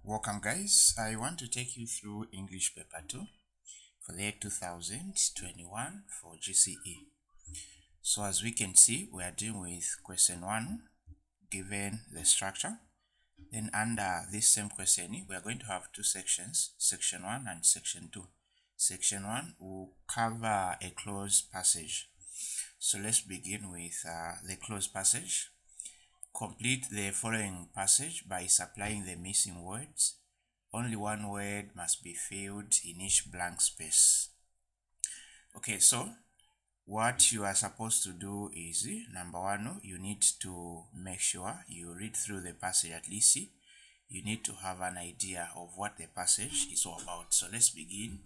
Welcome guys, I want to take you through English paper 2 for the year 2021 for GCE. So as we can see, we are dealing with question 1 given the structure. Then under this same question, we are going to have two sections, section 1 and section 2. Section 1 will cover a closed passage. So let's begin with the closed passage. Complete the following passage by supplying the missing words. Only one word must be filled in each blank space. Okay, so what you are supposed to do is, number one, you need to make sure you read through the passage at least. You need to have an idea of what the passage is all about. So let's begin.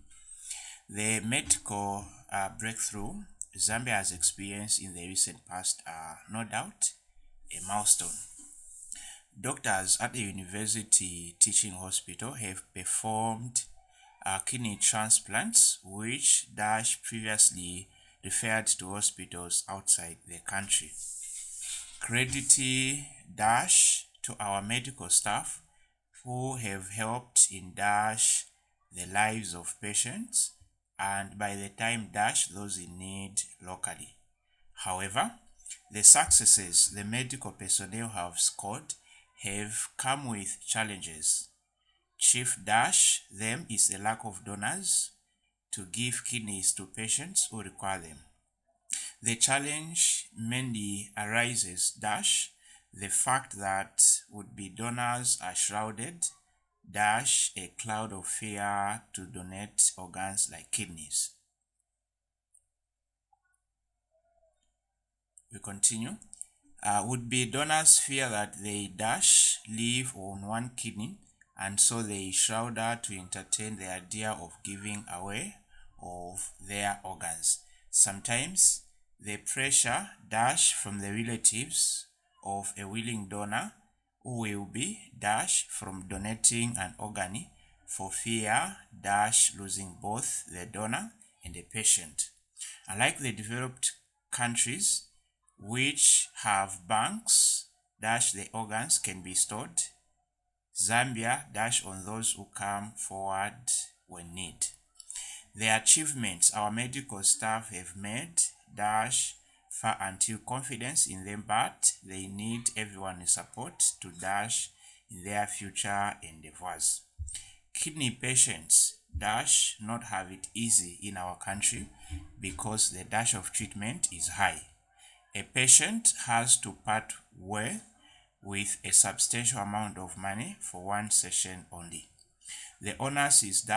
The medical breakthrough Zambia has experienced in the recent past are no doubt a milestone. Doctors at the university teaching hospital have performed kidney transplants which previously referred to hospitals outside the country. Credit to our medical staff who have helped in the lives of patients and by the time those in need locally. However, the successes the medical personnel have scored have come with challenges. Chief them is a lack of donors to give kidneys to patients who require them. The challenge mainly arises the fact that would-be donors are shrouded a cloud of fear to donate organs like kidneys. We continue. Would-be donors fear that they live on one kidney, and so they shroud her to entertain the idea of giving away of their organs. Sometimes the pressure from the relatives of a willing donor who will be from donating an organ for fear losing both the donor and the patient. Unlike the developed countries which have banks the organs can be stored, Zambia on those who come forward when need. The achievements our medical staff have made far until confidence in them, but they need everyone's support to in their future endeavors. Kidney patients not have it easy in our country because the of treatment is high. A patient has to part way with a substantial amount of money for one session only. The onus is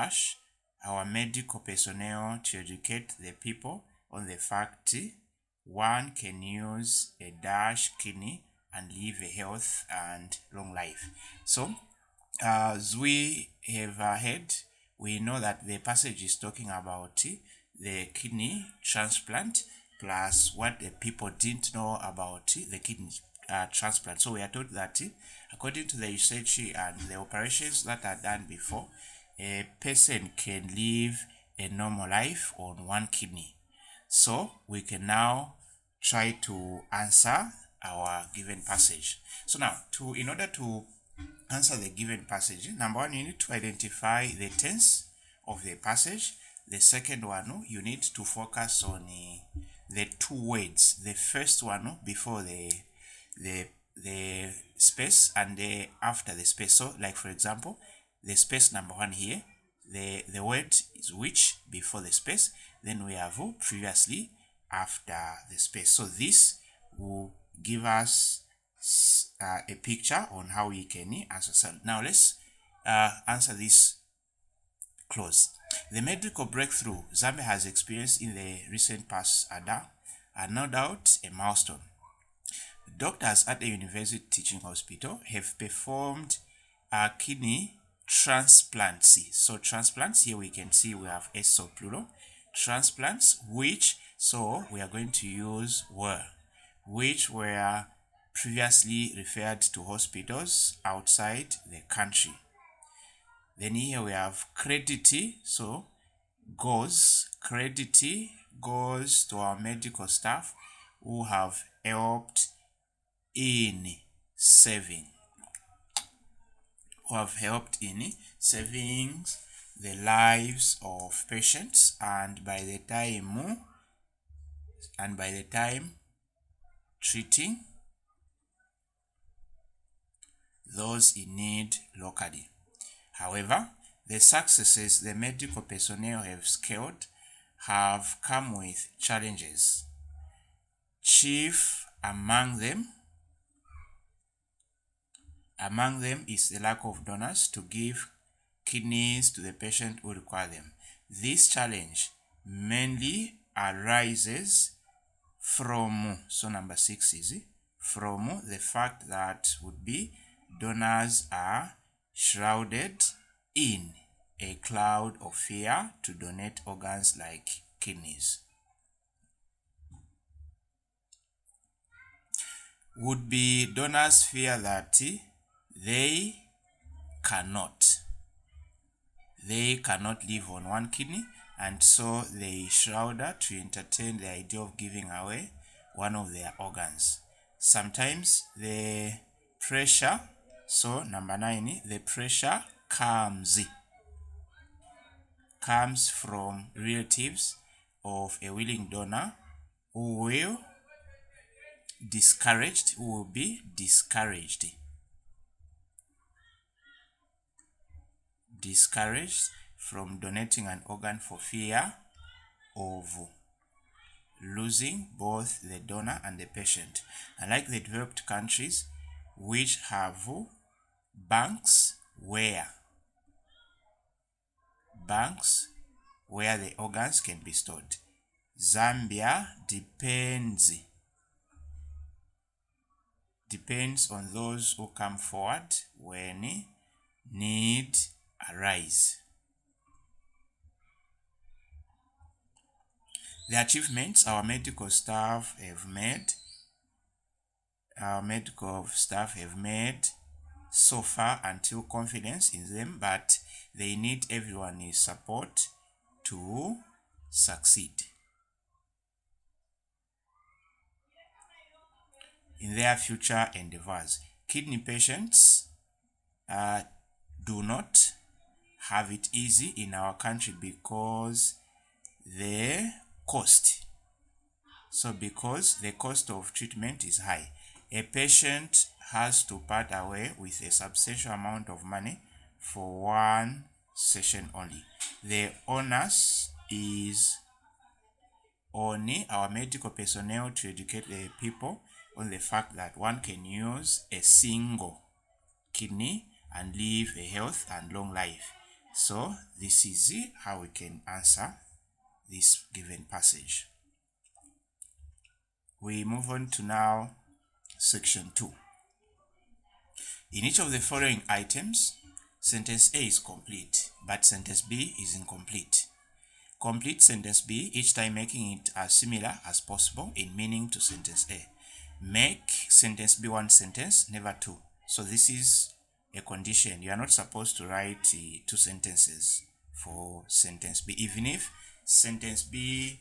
our medical personnel to educate the people on the fact one can use a kidney and live a healthy and long life. So, as we have heard, we know that the passage is talking about the kidney transplant plus what the people didn't know about the kidney transplant. So we are told that according to the research and the operations that are done before, a person can live a normal life on one kidney. So we can now try to answer our given passage. So now, in order to answer the given passage, number one, you need to identify the tense of the passage. The second one, you need to focus on the two words. The first one before the space and after the space. So like for example, the space number one here, the word is which before the space, then we have previously after the space. So this will give us a picture on how we can answer. So now let's answer this clause. The medical breakthrough Zambia has experienced in the recent past are no doubt a milestone. Doctors at the university teaching hospital have performed kidney transplants. So transplants, here we can see we have S plural. Transplants which, so we are going to use which were previously referred to hospitals outside the country. Then here we have credit, so credit goes to our medical staff who have helped in saving who have helped in saving the lives of patients, and by the time treating those in need locally. However, the successes the medical personnel have scaled have come with challenges. Chief among them is the lack of donors to give kidneys to the patient who require them. This challenge mainly arises from, so number 6 is from the fact that would be donors are shrouded in a cloud of fear to donate organs like kidneys. Would be donors fear that they cannot live on one kidney, and so they shroud to entertain the idea of giving away one of their organs. Sometimes the pressure, so number 9, the pressure comes from relatives of a willing donor who will be discouraged from donating an organ for fear of losing both the donor and the patient. Unlike the developed countries, which have banks where the organs can be stored, Zambia depends on those who come forward when need arise. The achievements our medical staff have made so far until confidence in them, but they need everyone's support to succeed in their future endeavors. Kidney patients do not have it easy in our country because the cost of treatment is high. A patient has to part away with a substantial amount of money for one session only. The onus is on our medical personnel to educate the people on the fact that one can use a single kidney and live a healthy and long life. So this is how we can answer this given passage. We move on to now section 2. In each of the following items, sentence A is complete, but sentence B is incomplete. Complete sentence B, each time making it as similar as possible in meaning to sentence A. Make sentence B one sentence, never two. So this is a condition. You are not supposed to write 2 sentences for sentence B. Even if sentence B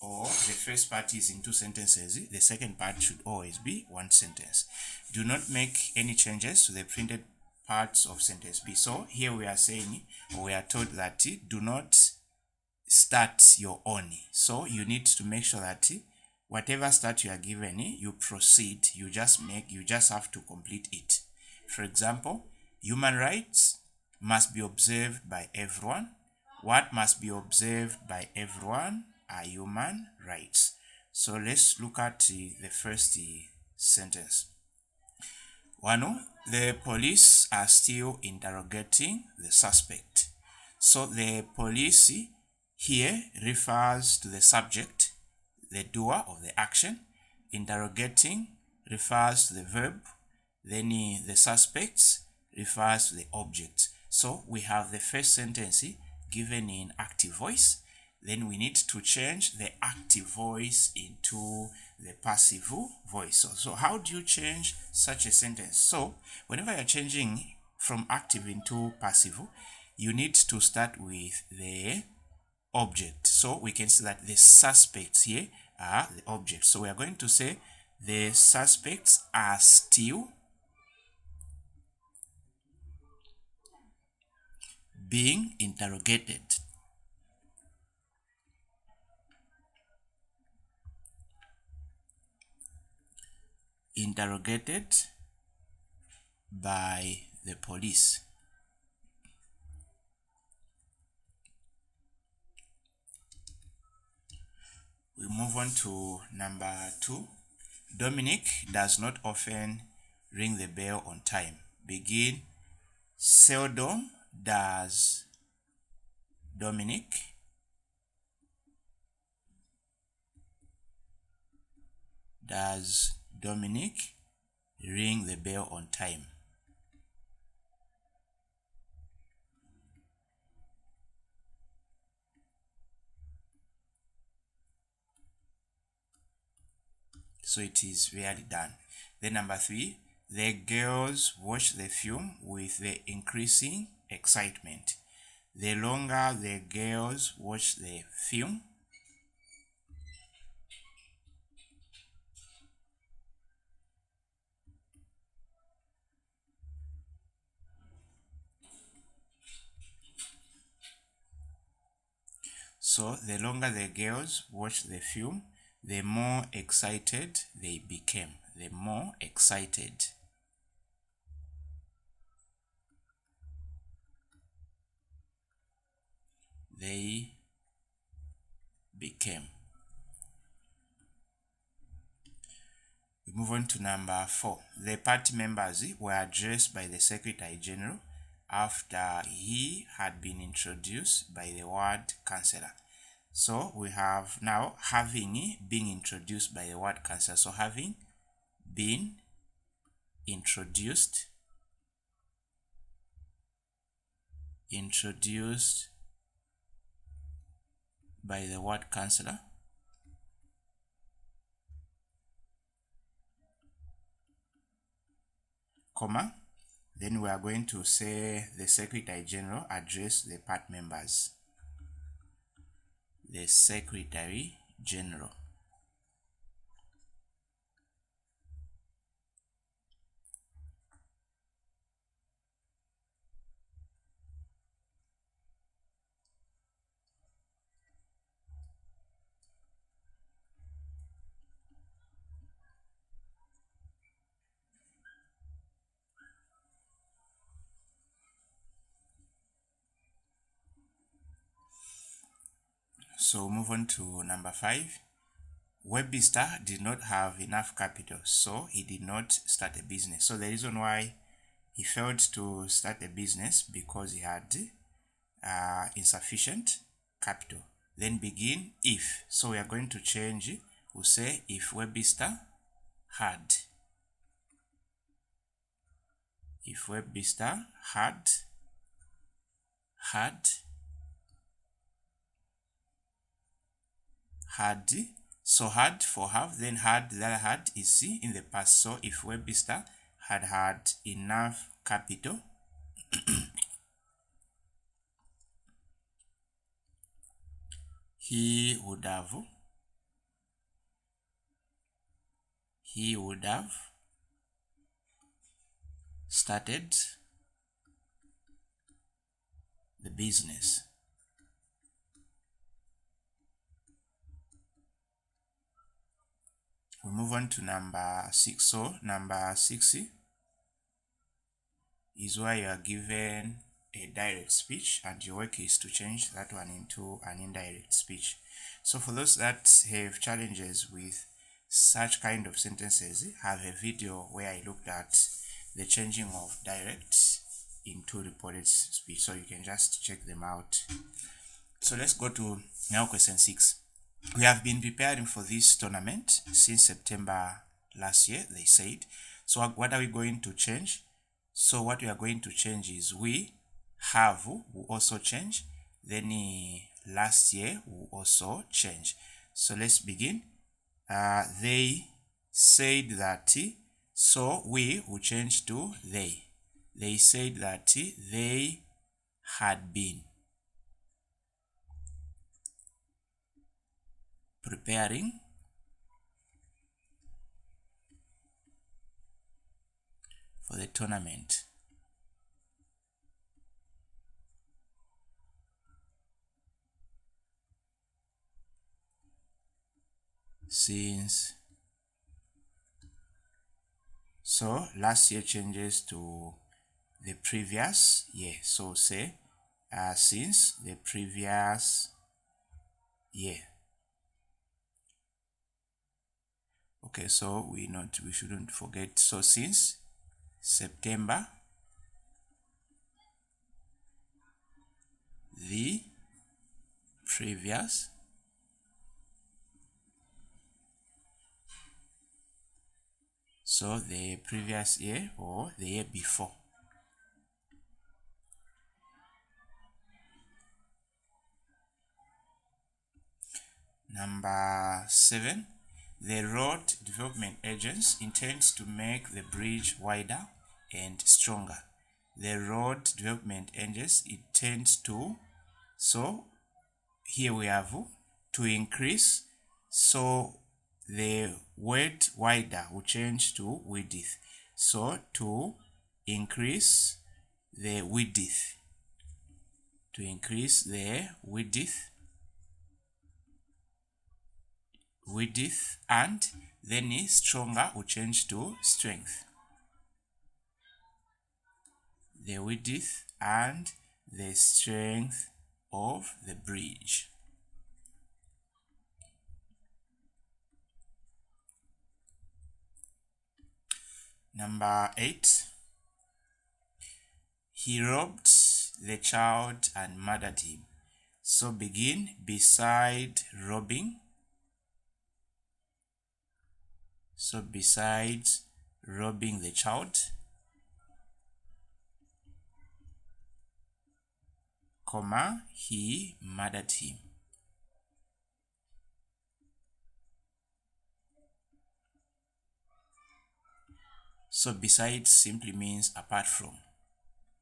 or the first part is in 2 sentences, the second part should always be 1 sentence. Do not make any changes to the printed parts of sentence B. So here we are saying, or we are told that do not start your own. So you need to make sure that whatever start you are given, you proceed, you just have to complete it. For example, human rights must be observed by everyone. What must be observed by everyone are human rights. So let's look at the first sentence. 1. The police are still interrogating the suspect. So the police here refers to the subject, the doer of the action. Interrogating refers to the verb. Then the suspects refers to the object. So we have the first sentence given in active voice. Then we need to change the active voice into the passive voice. So how do you change such a sentence? So whenever you're changing from active into passive, you need to start with the object. So we can see that the suspects here are the object. So we are going to say the suspects are still being interrogated. Interrogated by the police. We move on to number 2. Dominic does not often ring the bell on time. Begin. Seldom does Dominic ring the bell on time. So it is rarely done. Then number 3, the girls watch the film with the increasing excitement. The longer the girls watch the film, the more excited they became. The more excited they became. We move on to number 4. The party members were addressed by the Secretary General after he had been introduced by the ward councillor. So we have now having been introduced by the ward councillor. So having been introduced by the ward councillor, comma, then we are going to say the Secretary General addressed the party members. The Secretary General. So move on to number 5. Webster did not have enough capital, so he did not start a business. So the reason why he failed to start a business because he had insufficient capital. Then begin if. So we are going to change. We'll say if Webster had. If Webster had so had for have, then had, the other had is C in the past. So if Webster had enough capital he would have started the business. We move on to number 6. So number 6 is where you are given a direct speech and your work is to change that one into an indirect speech. So for those that have challenges with such kind of sentences, I have a video where I looked at the changing of direct into reported speech, so you can just check them out. So let's go to now question 6. We have been preparing for this tournament since September last year, they said. So what are we going to change? So what we are going to change is we have will also change. Then last year will also change. So let's begin. They said that, so we will change to they. They said that they had been preparing for the tournament. since. So last year changes to the previous year. So say since the previous year. Okay, so we shouldn't forget. So since September the previous so the previous year or the year before. Number 7, the road development agents intends to make the bridge wider and stronger. The road development agents intends to, so here we have to increase, so the word wider will change to width. So to increase the width, to increase the width, and then stronger will change to strength. The width and the strength of the bridge. Number 8, he robbed the child and murdered him. So begin beside robbing. So besides robbing the child, comma, he murdered him. So besides simply means apart from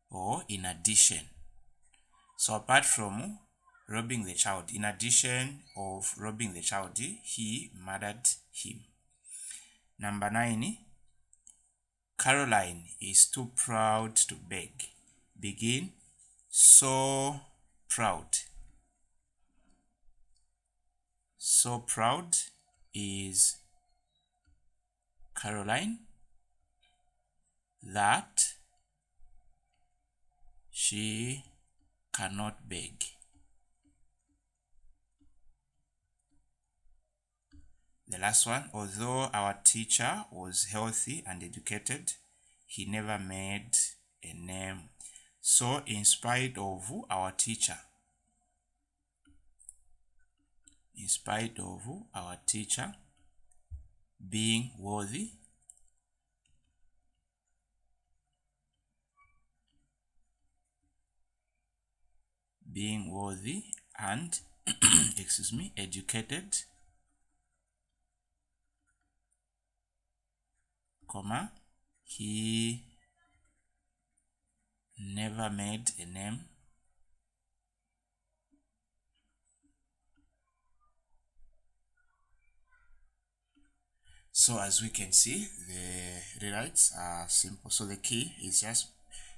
or in addition. So apart from robbing the child, in addition of robbing the child, he murdered him. Number 9, Caroline is too proud to beg. Begin, so proud. So proud is Caroline that she cannot beg. The last one, although our teacher was healthy and educated, he never made a name. So in spite of our teacher, being worthy, and educated, comma, he never made a name. So as we can see, the rewrites are simple. So the key is just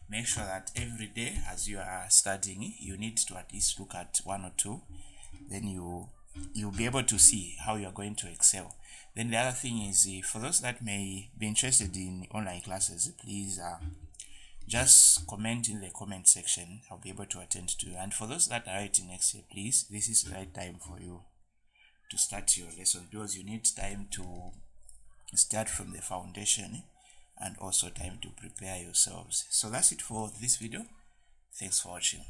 make sure that every day as you are studying, you need to at least look at 1 or 2. Then you'll be able to see how you are going to excel. Then the other thing is, for those that may be interested in online classes, please just comment in the comment section. I'll be able to attend to you. And for those that are writing next year, please, this is the right time for you to start your lesson, because you need time to start from the foundation and also time to prepare yourselves. So that's it for this video. Thanks for watching.